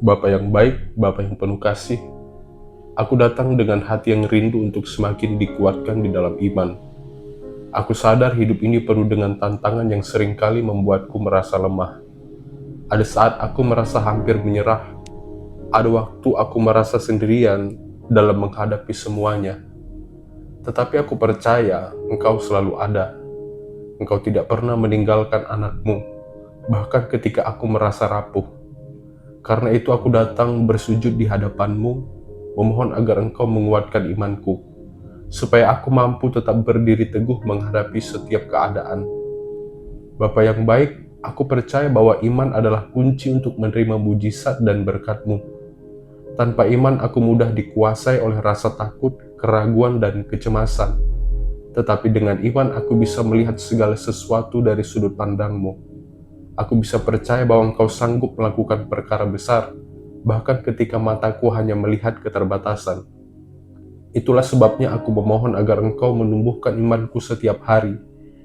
Bapa yang baik, Bapa yang penuh kasih, aku datang dengan hati yang rindu untuk semakin dikuatkan di dalam iman. Aku sadar hidup ini penuh dengan tantangan yang seringkali membuatku merasa lemah. Ada saat aku merasa hampir menyerah, ada waktu aku merasa sendirian dalam menghadapi semuanya. Tetapi aku percaya Engkau selalu ada. Engkau tidak pernah meninggalkan anakmu, bahkan ketika aku merasa rapuh. Karena itu aku datang bersujud di hadapan-Mu, memohon agar Engkau menguatkan imanku, supaya aku mampu tetap berdiri teguh menghadapi setiap keadaan. Bapa yang baik, aku percaya bahwa iman adalah kunci untuk menerima mujizat dan berkat-Mu. Tanpa iman aku mudah dikuasai oleh rasa takut, keraguan, dan kecemasan. Tetapi dengan iman aku bisa melihat segala sesuatu dari sudut pandang-Mu. Aku bisa percaya bahwa Engkau sanggup melakukan perkara besar, bahkan ketika mataku hanya melihat keterbatasan. Itulah sebabnya aku memohon agar Engkau menumbuhkan imanku setiap hari,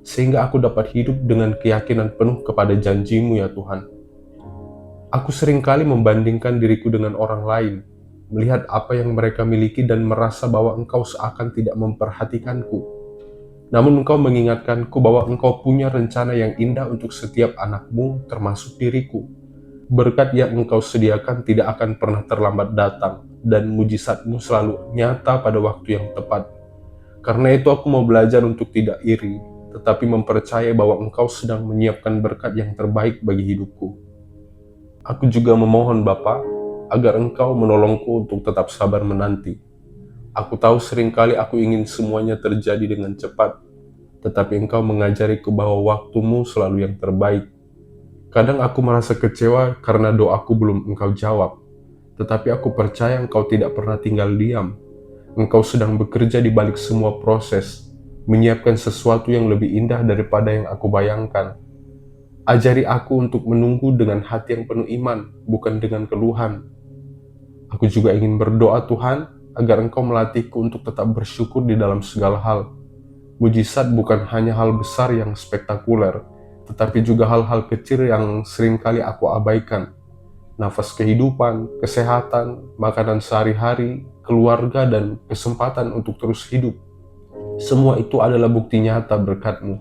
sehingga aku dapat hidup dengan keyakinan penuh kepada janji-Mu ya Tuhan. Aku seringkali membandingkan diriku dengan orang lain, melihat apa yang mereka miliki dan merasa bahwa Engkau seakan tidak memperhatikanku. Namun Engkau mengingatkanku bahwa Engkau punya rencana yang indah untuk setiap anak-Mu, termasuk diriku. Berkat yang Engkau sediakan tidak akan pernah terlambat datang, dan mujizat-Mu selalu nyata pada waktu yang tepat. Karena itu aku mau belajar untuk tidak iri, tetapi mempercayai bahwa Engkau sedang menyiapkan berkat yang terbaik bagi hidupku. Aku juga memohon Bapa, agar Engkau menolongku untuk tetap sabar menanti. Aku tahu seringkali aku ingin semuanya terjadi dengan cepat, tetapi Engkau mengajariku bahwa waktu-Mu selalu yang terbaik. Kadang aku merasa kecewa karena doaku belum Engkau jawab, tetapi aku percaya Engkau tidak pernah tinggal diam. Engkau sedang bekerja di balik semua proses, menyiapkan sesuatu yang lebih indah daripada yang aku bayangkan. Ajari aku untuk menunggu dengan hati yang penuh iman, bukan dengan keluhan. Aku juga ingin berdoa Tuhan, agar Engkau melatihku untuk tetap bersyukur di dalam segala hal. Mujizat bukan hanya hal besar yang spektakuler, tetapi juga hal-hal kecil yang seringkali aku abaikan. Nafas kehidupan, kesehatan, makanan sehari-hari, keluarga, dan kesempatan untuk terus hidup. Semua itu adalah bukti nyata berkat-Mu.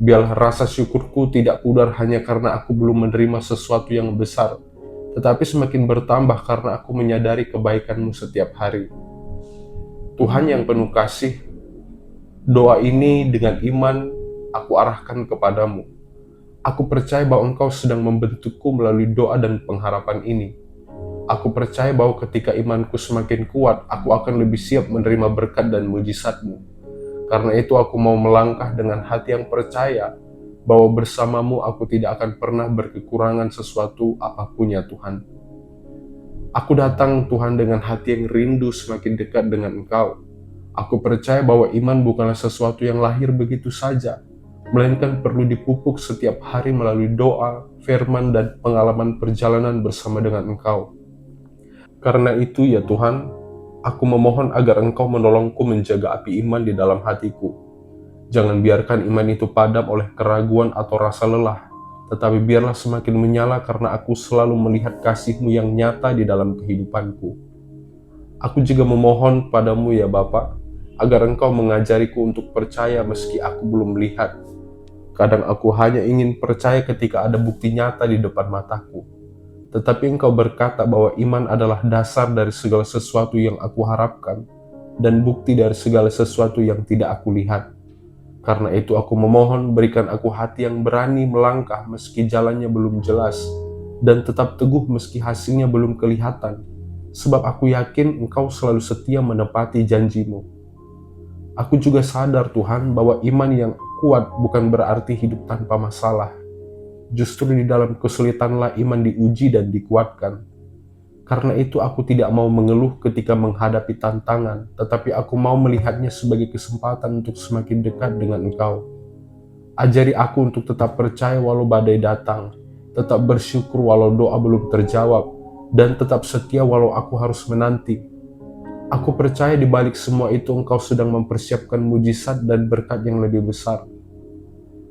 Biarlah rasa syukurku tidak pudar hanya karena aku belum menerima sesuatu yang besar, tetapi semakin bertambah karena aku menyadari kebaikan-Mu setiap hari. Tuhan yang penuh kasih, doa ini dengan iman aku arahkan kepadamu. Aku percaya bahwa Engkau sedang membentukku melalui doa dan pengharapan ini. Aku percaya bahwa ketika imanku semakin kuat, aku akan lebih siap menerima berkat dan mujizat-Mu. Karena itu aku mau melangkah dengan hati yang percaya bahwa bersama-Mu aku tidak akan pernah berkekurangan sesuatu apapun ya Tuhan. Aku datang Tuhan dengan hati yang rindu semakin dekat dengan Engkau. Aku percaya bahwa iman bukanlah sesuatu yang lahir begitu saja, melainkan perlu dipupuk setiap hari melalui doa, firman, dan pengalaman perjalanan bersama dengan Engkau. Karena itu ya Tuhan, aku memohon agar Engkau menolongku menjaga api iman di dalam hatiku. Jangan biarkan iman itu padam oleh keraguan atau rasa lelah, tetapi biarlah semakin menyala karena aku selalu melihat kasih-Mu yang nyata di dalam kehidupanku. Aku juga memohon padamu ya Bapa, agar Engkau mengajariku untuk percaya meski aku belum melihat. Kadang aku hanya ingin percaya ketika ada bukti nyata di depan mataku. Tetapi Engkau berkata bahwa iman adalah dasar dari segala sesuatu yang aku harapkan, dan bukti dari segala sesuatu yang tidak aku lihat. Karena itu aku memohon berikan aku hati yang berani melangkah meski jalannya belum jelas, dan tetap teguh meski hasilnya belum kelihatan. Sebab aku yakin Engkau selalu setia menepati janji-Mu. Aku juga sadar Tuhan bahwa iman yang kuat bukan berarti hidup tanpa masalah. Justru di dalam kesulitanlah iman diuji dan dikuatkan. Karena itu aku tidak mau mengeluh ketika menghadapi tantangan, tetapi aku mau melihatnya sebagai kesempatan untuk semakin dekat dengan Engkau. Ajari aku untuk tetap percaya walau badai datang, tetap bersyukur walau doa belum terjawab, dan tetap setia walau aku harus menanti. Aku percaya di balik semua itu Engkau sedang mempersiapkan mujizat dan berkat yang lebih besar.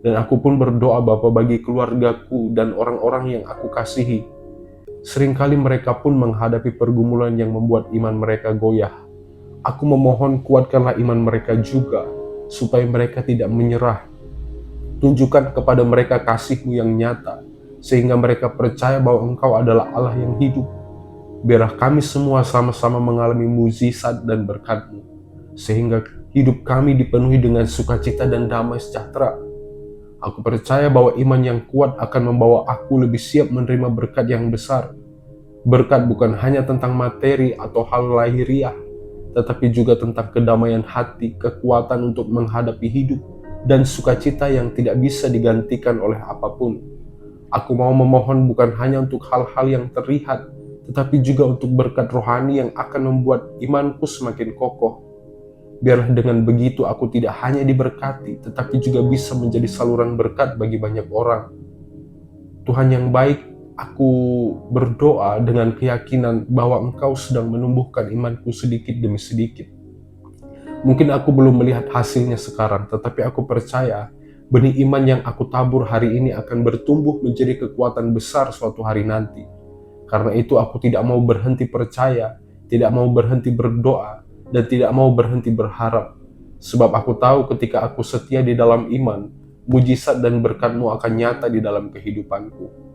Dan aku pun berdoa Bapa bagi keluargaku dan orang-orang yang aku kasihi. Seringkali mereka pun menghadapi pergumulan yang membuat iman mereka goyah. Aku memohon kuatkanlah iman mereka juga, supaya mereka tidak menyerah. Tunjukkan kepada mereka kasih-Mu yang nyata, sehingga mereka percaya bahwa Engkau adalah Allah yang hidup. Biarlah kami semua sama-sama mengalami mukjizat dan berkat-Mu, sehingga hidup kami dipenuhi dengan sukacita dan damai sejahtera. Aku percaya bahwa iman yang kuat akan membawa aku lebih siap menerima berkat yang besar. Berkat bukan hanya tentang materi atau hal lahiriah, tetapi juga tentang kedamaian hati, kekuatan untuk menghadapi hidup, dan sukacita yang tidak bisa digantikan oleh apapun. Aku mau memohon bukan hanya untuk hal-hal yang terlihat, tetapi juga untuk berkat rohani yang akan membuat imanku semakin kokoh. Biarlah dengan begitu aku tidak hanya diberkati, tetapi juga bisa menjadi saluran berkat bagi banyak orang. Tuhan yang baik, aku berdoa dengan keyakinan bahwa Engkau sedang menumbuhkan imanku sedikit demi sedikit. Mungkin aku belum melihat hasilnya sekarang, tetapi aku percaya benih iman yang aku tabur hari ini akan bertumbuh menjadi kekuatan besar suatu hari nanti. Karena itu aku tidak mau berhenti percaya, tidak mau berhenti berdoa, dan tidak mau berhenti berharap. Sebab aku tahu ketika aku setia di dalam iman, mujizat dan berkat-Mu akan nyata di dalam kehidupanku.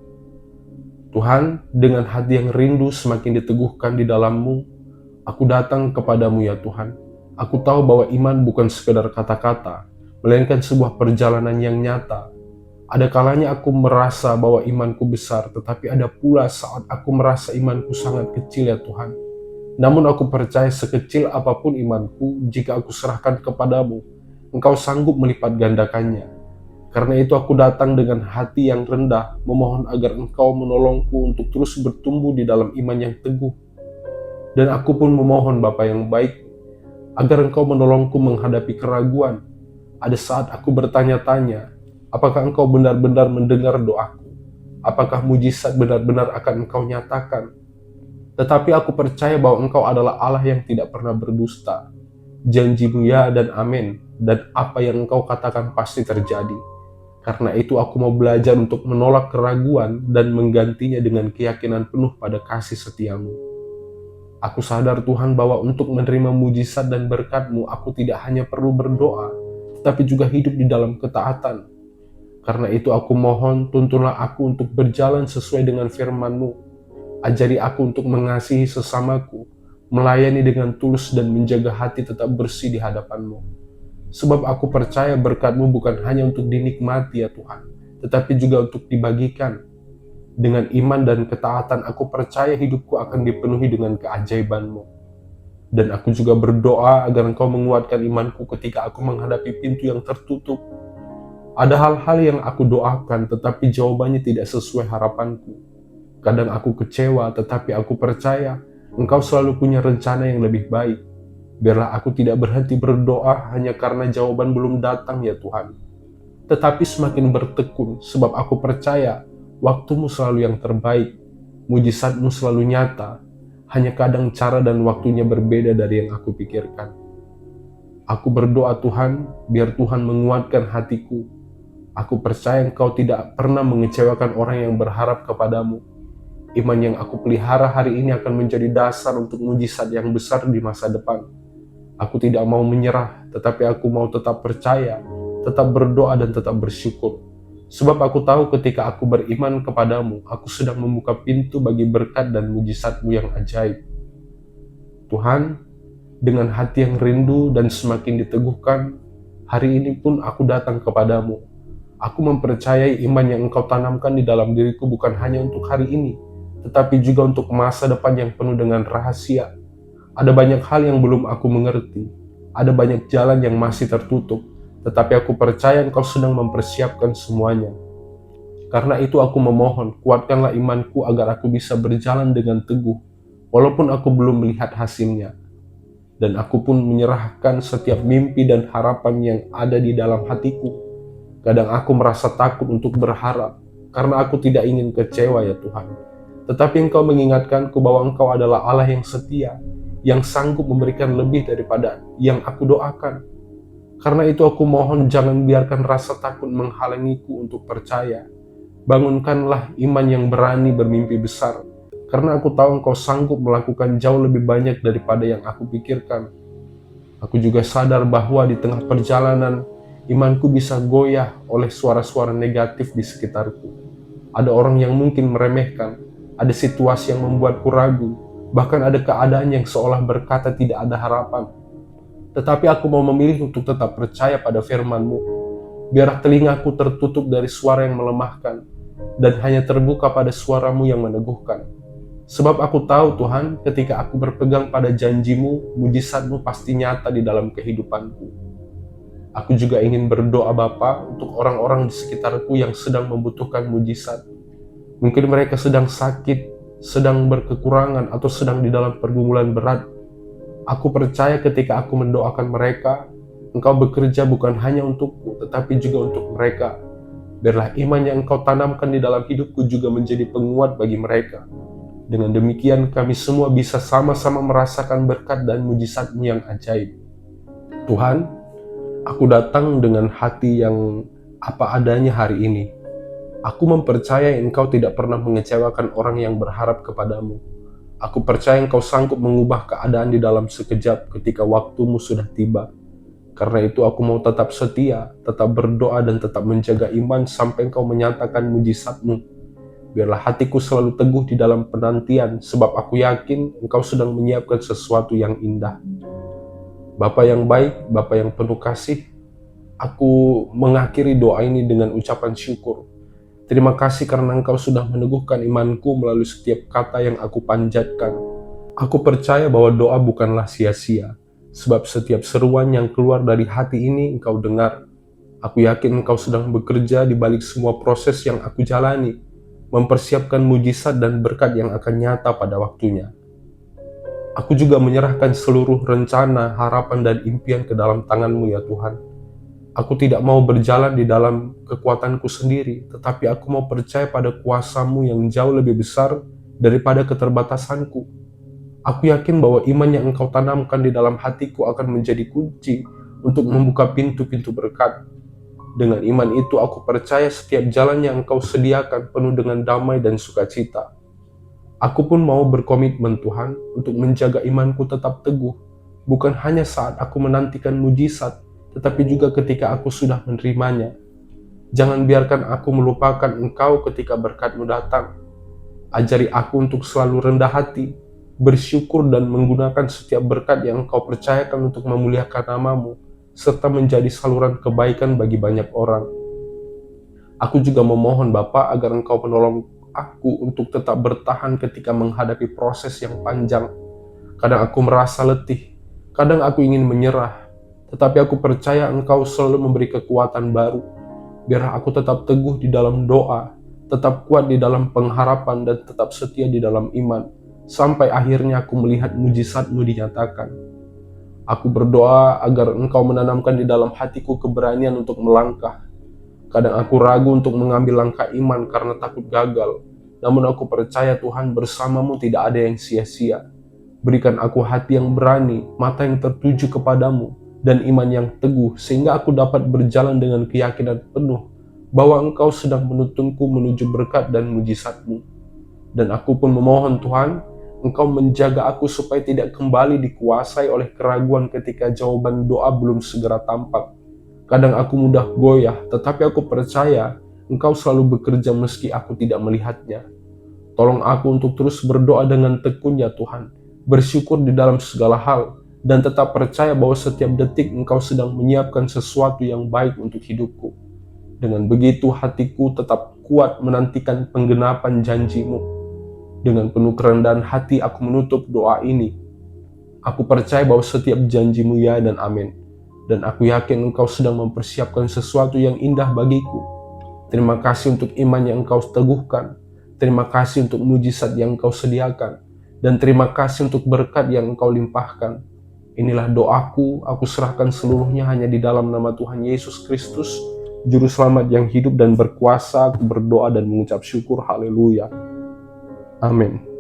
Tuhan, dengan hati yang rindu semakin diteguhkan di dalam-Mu, aku datang kepadamu ya Tuhan. Aku tahu bahwa iman bukan sekedar kata-kata, melainkan sebuah perjalanan yang nyata. Ada kalanya aku merasa bahwa imanku besar, tetapi ada pula saat aku merasa imanku sangat kecil ya Tuhan. Namun aku percaya sekecil apapun imanku, jika aku serahkan kepadamu, Engkau sanggup melipat gandakannya. Karena itu aku datang dengan hati yang rendah, memohon agar Engkau menolongku untuk terus bertumbuh di dalam iman yang teguh. Dan aku pun memohon Bapa yang baik, agar Engkau menolongku menghadapi keraguan. Ada saat aku bertanya-tanya, apakah Engkau benar-benar mendengar doaku? Apakah mujizat benar-benar akan Engkau nyatakan? Tetapi aku percaya bahwa Engkau adalah Allah yang tidak pernah berdusta. Janji-Mu ya dan amin, dan apa yang Engkau katakan pasti terjadi. Karena itu aku mau belajar untuk menolak keraguan dan menggantinya dengan keyakinan penuh pada kasih setia-Mu. Aku sadar Tuhan bahwa untuk menerima mujizat dan berkat-Mu, aku tidak hanya perlu berdoa, tetapi juga hidup di dalam ketaatan. Karena itu aku mohon, tuntunlah aku untuk berjalan sesuai dengan firman-Mu. Ajari aku untuk mengasihi sesamaku, melayani dengan tulus dan menjaga hati tetap bersih di hadapan-Mu. Sebab aku percaya berkat-Mu bukan hanya untuk dinikmati ya Tuhan, tetapi juga untuk dibagikan. Dengan iman dan ketaatan, aku percaya hidupku akan dipenuhi dengan keajaiban-Mu. Dan aku juga berdoa agar Engkau menguatkan imanku ketika aku menghadapi pintu yang tertutup. Ada hal-hal yang aku doakan, tetapi jawabannya tidak sesuai harapanku. Kadang aku kecewa, tetapi aku percaya Engkau selalu punya rencana yang lebih baik. Biarlah aku tidak berhenti berdoa hanya karena jawaban belum datang ya Tuhan. Tetapi semakin bertekun, sebab aku percaya waktu-Mu selalu yang terbaik, mujizat-Mu selalu nyata, hanya kadang cara dan waktunya berbeda dari yang aku pikirkan. Aku berdoa Tuhan, biar Tuhan menguatkan hatiku. Aku percaya Engkau tidak pernah mengecewakan orang yang berharap kepadamu. Iman yang aku pelihara hari ini akan menjadi dasar untuk mujizat yang besar di masa depan. Aku tidak mau menyerah, tetapi aku mau tetap percaya, tetap berdoa dan tetap bersyukur. Sebab aku tahu ketika aku beriman kepadamu, aku sedang membuka pintu bagi berkat dan mujizat-Mu yang ajaib. Tuhan, dengan hati yang rindu dan semakin diteguhkan, hari ini pun aku datang kepadamu. Aku mempercayai iman yang Engkau tanamkan di dalam diriku bukan hanya untuk hari ini, tetapi juga untuk masa depan yang penuh dengan rahasia. Ada banyak hal yang belum aku mengerti, ada banyak jalan yang masih tertutup, tetapi aku percaya Engkau sedang mempersiapkan semuanya. Karena itu aku memohon, kuatkanlah imanku agar aku bisa berjalan dengan teguh, walaupun aku belum melihat hasilnya. Dan aku pun menyerahkan setiap mimpi dan harapan yang ada di dalam hatiku. Kadang aku merasa takut untuk berharap, karena aku tidak ingin kecewa ya Tuhan. Tetapi Engkau mengingatkanku bahwa Engkau adalah Allah yang setia, yang sanggup memberikan lebih daripada yang aku doakan. Karena itu aku mohon jangan biarkan rasa takut menghalangiku untuk percaya. Bangunkanlah iman yang berani bermimpi besar, karena aku tahu Engkau sanggup melakukan jauh lebih banyak daripada yang aku pikirkan. Aku juga sadar bahwa di tengah perjalanan, imanku bisa goyah oleh suara-suara negatif di sekitarku. Ada orang yang mungkin meremehkan, ada situasi yang membuatku ragu, bahkan ada keadaan yang seolah berkata tidak ada harapan. Tetapi aku mau memilih untuk tetap percaya pada firman-Mu. Biarlah telingaku tertutup dari suara yang melemahkan, dan hanya terbuka pada suara-Mu yang meneguhkan. Sebab aku tahu Tuhan, ketika aku berpegang pada janji-Mu, mujizat-Mu pasti nyata di dalam kehidupanku. Aku juga ingin berdoa Bapa untuk orang-orang di sekitarku yang sedang membutuhkan mujizat. Mungkin mereka sedang sakit, sedang berkekurangan, atau sedang di dalam pergumulan berat. Aku percaya ketika aku mendoakan mereka, Engkau bekerja bukan hanya untukku, tetapi juga untuk mereka. Biarlah iman yang Engkau tanamkan di dalam hidupku juga menjadi penguat bagi mereka. Dengan demikian kami semua bisa sama-sama merasakan berkat dan mujizat-Mu yang ajaib. Tuhan, aku datang dengan hati yang apa adanya hari ini. Aku mempercayai Engkau tidak pernah mengecewakan orang yang berharap kepadamu. Aku percaya Engkau sanggup mengubah keadaan di dalam sekejap ketika waktumu sudah tiba. Karena itu aku mau tetap setia, tetap berdoa dan tetap menjaga iman sampai Engkau menyatakan mujizat-Mu. Biarlah hatiku selalu teguh di dalam penantian, sebab aku yakin Engkau sedang menyiapkan sesuatu yang indah. Bapa yang baik, Bapa yang penuh kasih, aku mengakhiri doa ini dengan ucapan syukur. Terima kasih karena Engkau sudah meneguhkan imanku melalui setiap kata yang aku panjatkan. Aku percaya bahwa doa bukanlah sia-sia, sebab setiap seruan yang keluar dari hati ini Engkau dengar. Aku yakin Engkau sedang bekerja di balik semua proses yang aku jalani, mempersiapkan mujizat dan berkat yang akan nyata pada waktunya. Aku juga menyerahkan seluruh rencana, harapan, dan impian ke dalam tangan-Mu ya Tuhan. Aku tidak mau berjalan di dalam kekuatanku sendiri, tetapi aku mau percaya pada kuasa-Mu yang jauh lebih besar daripada keterbatasanku. Aku yakin bahwa iman yang Engkau tanamkan di dalam hatiku akan menjadi kunci untuk membuka pintu-pintu berkat. Dengan iman itu aku percaya setiap jalan yang Engkau sediakan penuh dengan damai dan sukacita. Aku pun mau berkomitmen Tuhan untuk menjaga imanku tetap teguh, bukan hanya saat aku menantikan mujizat, tetapi juga ketika aku sudah menerimanya. Jangan biarkan aku melupakan Engkau ketika berkat-Mu datang. Ajari aku untuk selalu rendah hati, bersyukur dan menggunakan setiap berkat yang Engkau percayakan untuk memuliakan nama-Mu, serta menjadi saluran kebaikan bagi banyak orang. Aku juga memohon Bapa agar Engkau menolong aku untuk tetap bertahan ketika menghadapi proses yang panjang. Kadang aku merasa letih, kadang aku ingin menyerah, tetapi aku percaya Engkau selalu memberi kekuatan baru. Biarlah aku tetap teguh di dalam doa, tetap kuat di dalam pengharapan, dan tetap setia di dalam iman, sampai akhirnya aku melihat mujizat-Mu dinyatakan. Aku berdoa agar Engkau menanamkan di dalam hatiku keberanian untuk melangkah. Kadang aku ragu untuk mengambil langkah iman karena takut gagal. Namun aku percaya Tuhan, bersama-Mu tidak ada yang sia-sia. Berikan aku hati yang berani, mata yang tertuju kepadamu, dan iman yang teguh, sehingga aku dapat berjalan dengan keyakinan penuh bahwa Engkau sedang menuntunku menuju berkat dan mujizat-Mu. Dan aku pun memohon Tuhan, Engkau menjaga aku supaya tidak kembali dikuasai oleh keraguan ketika jawaban doa belum segera tampak. Kadang aku mudah goyah, tetapi aku percaya Engkau selalu bekerja meski aku tidak melihatnya. Tolong aku untuk terus berdoa dengan tekun ya Tuhan, bersyukur di dalam segala hal, dan tetap percaya bahwa setiap detik Engkau sedang menyiapkan sesuatu yang baik untuk hidupku. Dengan begitu hatiku tetap kuat menantikan penggenapan janji-Mu. Dengan penuh kerendahan hati aku menutup doa ini. Aku percaya bahwa setiap janji-Mu ya dan amin. Dan aku yakin Engkau sedang mempersiapkan sesuatu yang indah bagiku. Terima kasih untuk iman yang Engkau teguhkan. Terima kasih untuk mujizat yang Engkau sediakan. Dan terima kasih untuk berkat yang Engkau limpahkan. Inilah doaku, aku serahkan seluruhnya hanya di dalam nama Tuhan Yesus Kristus, Juru Selamat yang hidup dan berkuasa. Aku berdoa dan mengucap syukur. Haleluya. Amin.